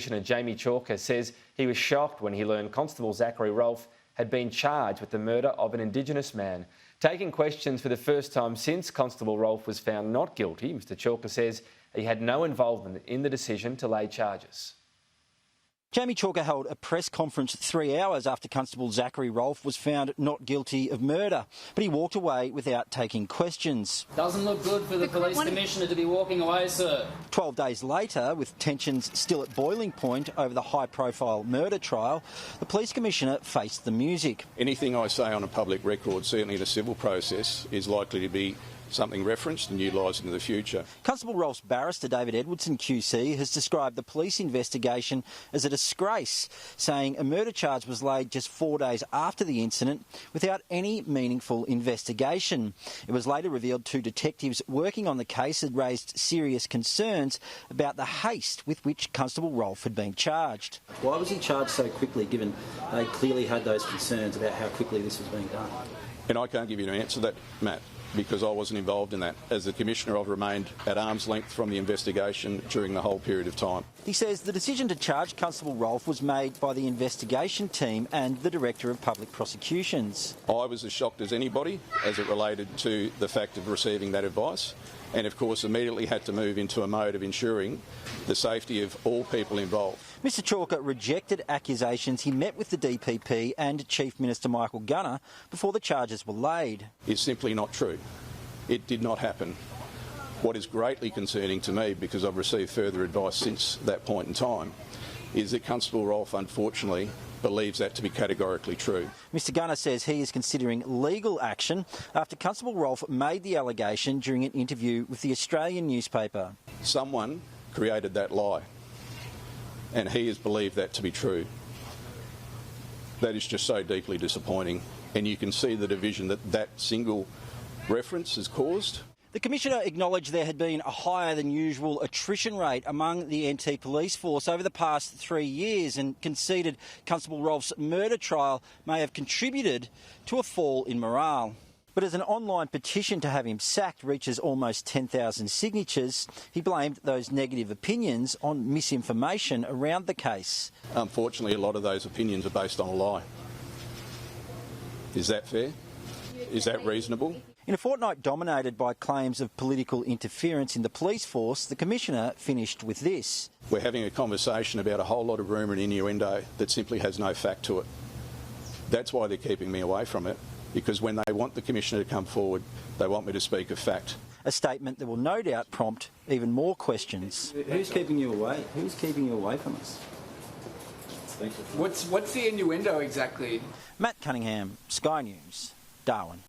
Commissioner Jamie Chalker says he was shocked when he learned Constable Zachary Rolfe had been charged with the murder of an Indigenous man. Taking questions for the first time since Constable Rolfe was found not guilty, Mr Chalker says he had no involvement in the decision to lay charges. Jamie Chalker held a press conference 3 hours after Constable Zachary Rolfe was found not guilty of murder, but he walked away without taking questions. Doesn't look good for the police commissioner to be walking away, sir. 12 days later, with tensions still at boiling point over the high-profile murder trial, the police commissioner faced the music. Anything I say on a public record, certainly in a civil process, is likely to be something referenced and utilised into the future. Constable Rolfe's barrister, David Edwardson QC, has described the police investigation as a disgrace, saying a murder charge was laid just 4 days after the incident without any meaningful investigation. It was later revealed two detectives working on the case had raised serious concerns about the haste with which Constable Rolfe had been charged. Why was he charged so quickly, given they clearly had those concerns about how quickly this was being done? And I can't give you an answer to that, Matt, because I wasn't involved in that. As the Commissioner, I've remained at arm's length from the investigation during the whole period of time. He says the decision to charge Constable Rolfe was made by the investigation team and the Director of Public Prosecutions. I was as shocked as anybody as it related to the fact of receiving that advice, and of course immediately had to move into a mode of ensuring the safety of all people involved. Mr Chalker rejected accusations he met with the DPP and Chief Minister Michael Gunner before the charges were laid. It's simply not true. It did not happen. What is greatly concerning to me, because I've received further advice since that point in time, is that Constable Rolfe unfortunately believes that to be categorically true. Mr Gunner says he is considering legal action after Constable Rolfe made the allegation during an interview with the Australian newspaper. Someone created that lie, and he has believed that to be true. That is just so deeply disappointing, and you can see the division that that single reference has caused. The Commissioner acknowledged there had been a higher than usual attrition rate among the NT police force over the past 3 years and conceded Constable Rolfe's murder trial may have contributed to a fall in morale. But as an online petition to have him sacked reaches almost 10,000 signatures, he blamed those negative opinions on misinformation around the case. Unfortunately, a lot of those opinions are based on a lie. Is that fair? Is that reasonable? In a fortnight dominated by claims of political interference in the police force, the Commissioner finished with this. We're having a conversation about a whole lot of rumour and innuendo that simply has no fact to it. That's why they're keeping me away from it, because when they want the Commissioner to come forward, they want me to speak of fact. A statement that will no doubt prompt even more questions. Who's keeping you away? Who's keeping you away from us? What's the innuendo exactly? Matt Cunningham, Sky News, Darwin.